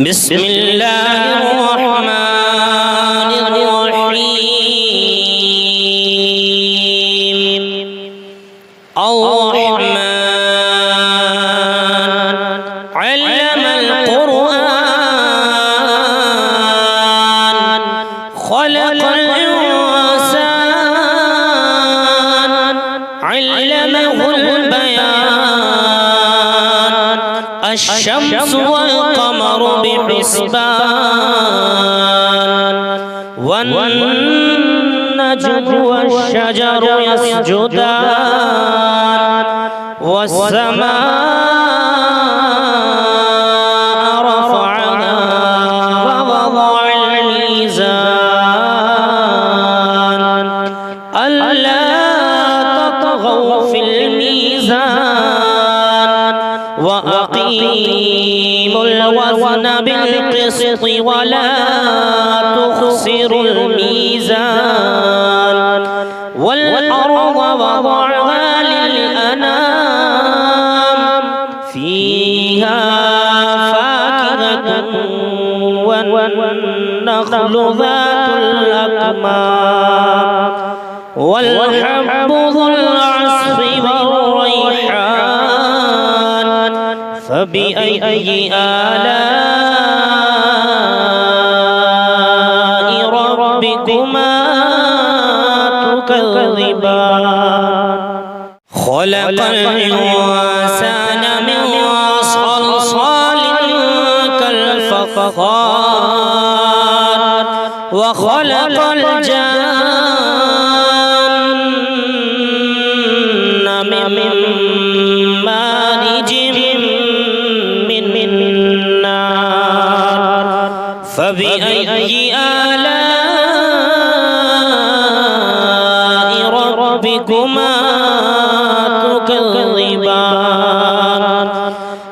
بسم الله الرحمن الرحيم الرحمن علم القرآن خلق الإنسان علمه البيان الشمس والقمر بحسبان والنجم والشجر يسجدان والسماء رفعها ووضع الميزان ألا تطغوا في الميزان وأقيموا الوزن بالقسط ولا تخسروا الميزان والأرض وضعها للأنام فيها فاكهة والنخل ذات الأكمام والحب ذو العصف والريحان فبأي آلاء ربكما تكذبان خلق الإنسان من صلصال كالفخار وخلق الجن من مارج من نار فبأي آلاء ربكما تكذبان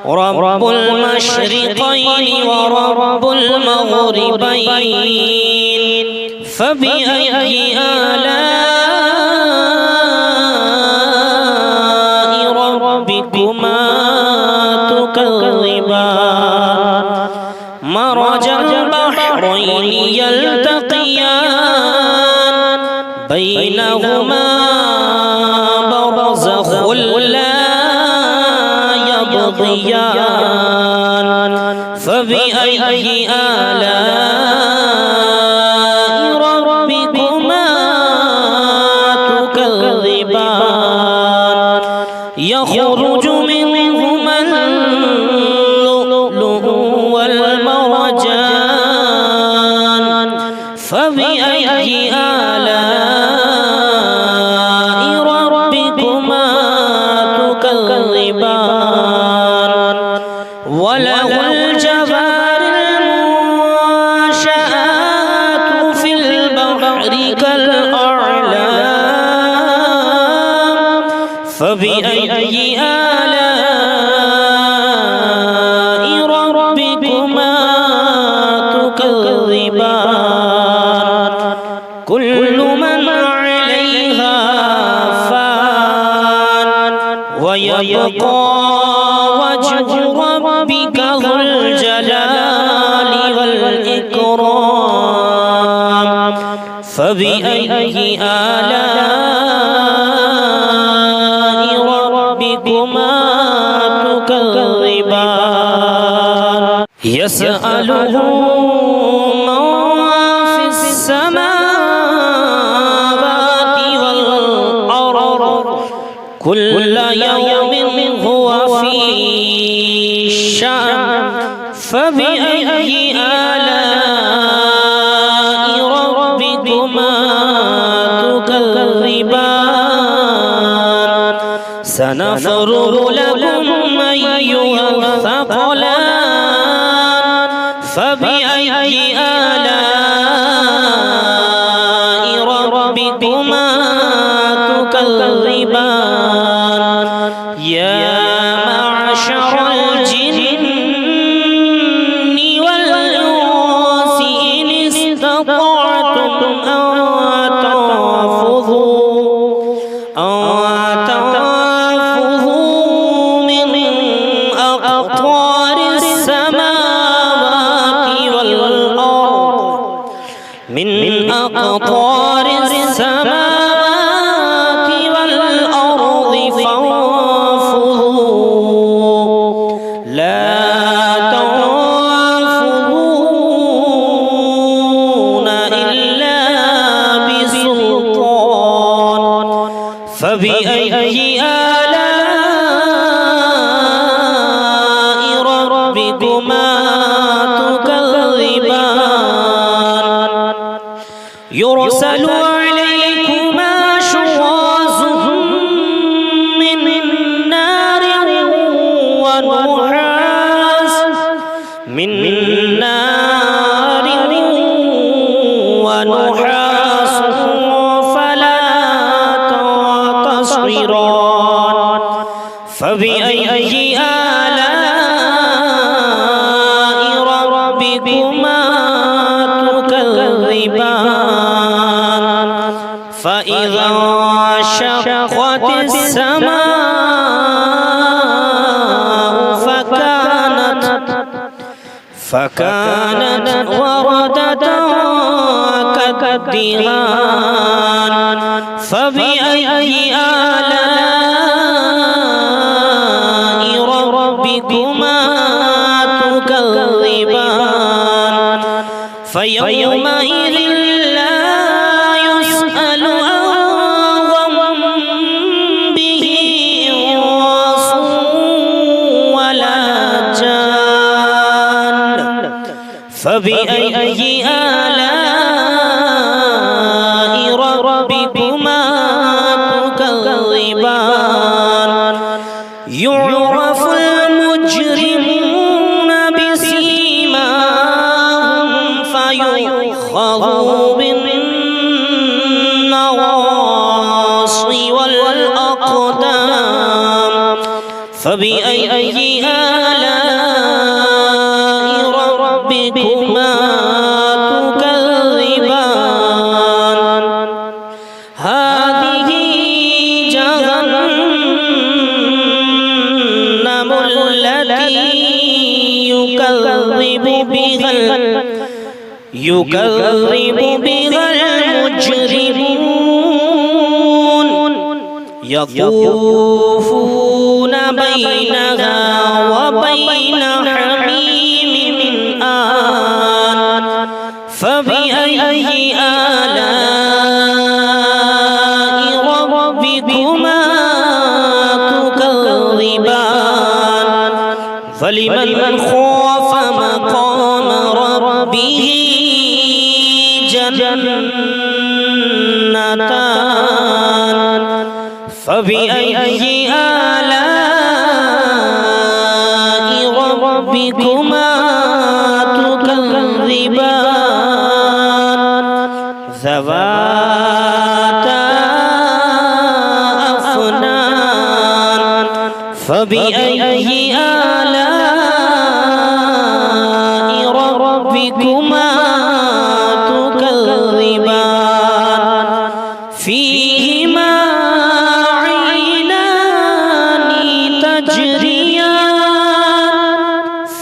رب المشرقين ورب المغربين فبأي آلاء ربكما تكذبان مرج البحرين يلتقيان بينهما برزخ لا يبغيان فبأي آلاء ربكما تكذبان يخرج منهما اللؤلؤ والمرجان فبأي آلاء ربكما تكذبان وله الجوار المنشآت في البحر كالأعلام فبأي آلاء ربكما تكذبان كل من عليها فان ويبقى وجه ربك ذو الجلال والإكرام فبأي آلاء ربكما تكذبان يسأله من في السماوات والأرض كل يوم هو في شأن فبأي آلاء ربكما تكذبان سنفرغ لكم أيها الثقلان فبأي آلاء ربكما تكذبان يا معشر الجن والإنس إن استطعتم أن تنفذوا من أقطار السماوات أقطار السماوات والأرض فانفذوا لا تنفذون إلا بسلطان فبأي آلاء ربكما تكذبان يرسل عليكما شواظ من نار ونحاس فلا تنتصران فبأي آلاء ربكما تكذبان فإذا انشقت السماء فكانت وردة كالدهان فبأي آلاء ربكما تكذبان فيومئذ لا يسأل عن ذنبه إنس ولا جان فبأي آلاء ربكما تكذبان يعرف المجرمون بسيماهم فيؤخذوا بالنواصي والأقدام فبأي آلاء ربكما تكذبان هذه جهنم التي يكذب بها المجرمون يطوفون بينها وبين حميم آن فبأي آلاء ربكما تكذبان فلمن خاف مقام ربه جنتان فبأي آلاء ربكما تكذبان ذواتا أفنان فبأي آلاء ربكما تكذبان فيهما عينان تجريان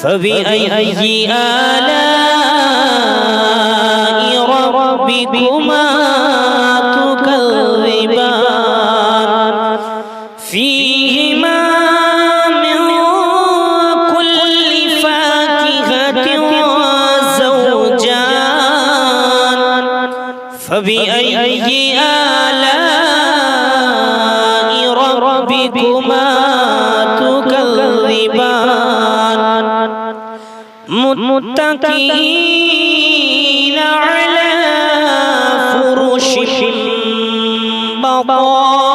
فبأي آلاء ربكما تكذبان فيهما من كل فاكهة زوجان فبأي آلاء ربكما تكذبان متكئين على فرش بطائنها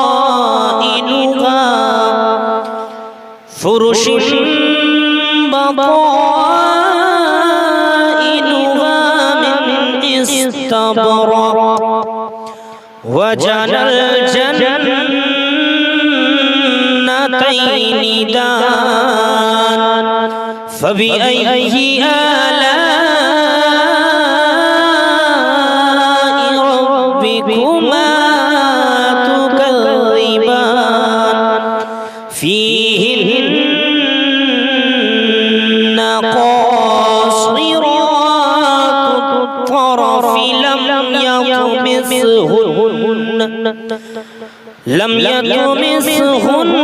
من استبرق وجنى الجنتين دان فبأي آلاء ربكما تكذبان فيهن قاصرات الطرف لم يطمثهن يطمسهن لم يطمسهن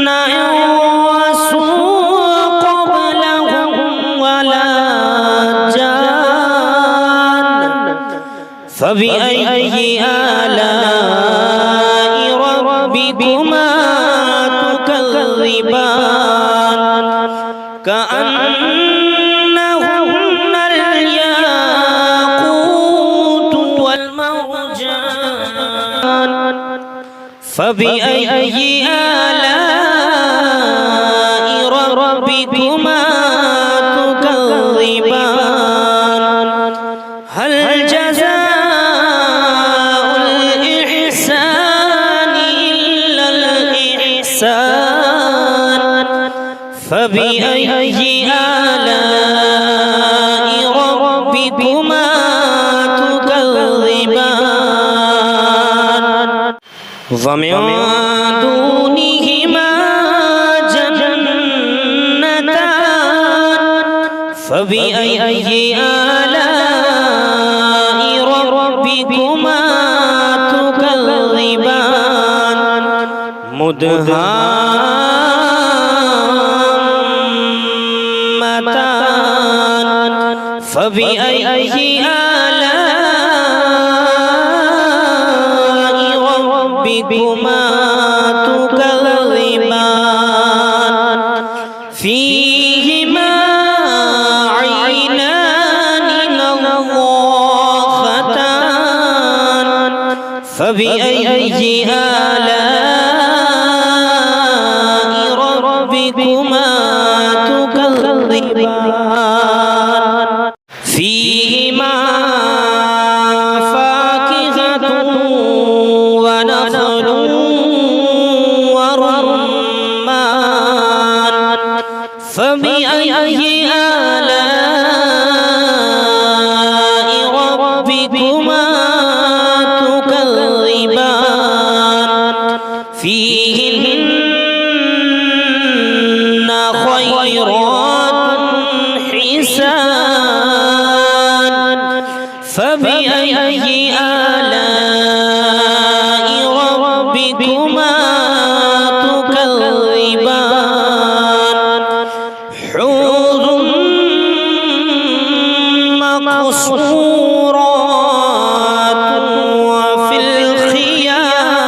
إنس قبلهم ولا جان فبأي آلاء ربكما تكذبان كأنهن الياقوت والمرجان فبأي آلاء ربكما تكذبان هل جزاء الإحسان إلا الإحسان فبأي آلاء ربكما تكذبان ومن دونهما جنتان فبأي آلاء ربكما تكذبان مدهامتان فبأي آلاء ربكما تكذبان فيهما عينان نضاختان فبأي آلاء ربكما تكذبان فيهما فاكهة ونخل ورمان فبأي آلاء ربكما تكذبان فيهن خيرات حسان فبأي آلاء ربكما تكذبان حور مقصورات وفي الخيام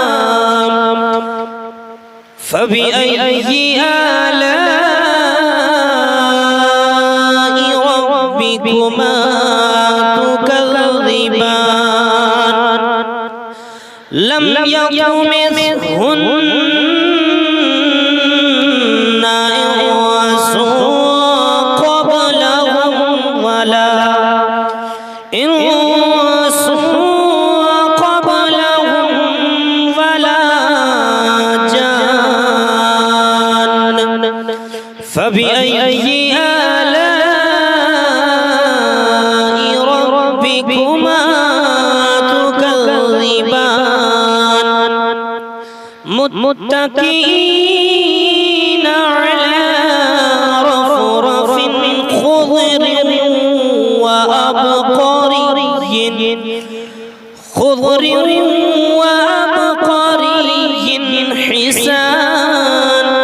فبأي آلاء ربكما تكذبان لم يطمثهن إنس قبلهم ولا جان فبأي آلاء ربكما تكذبان متكئين على رفرف خضر وأبقري حسان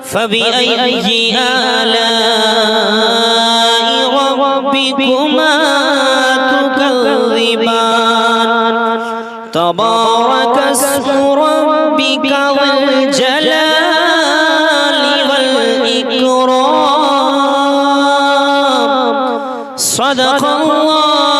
فبأي آلاء ربكما تكذبان تبارك اسم ربك ذو الجلال والإكرام صدق الله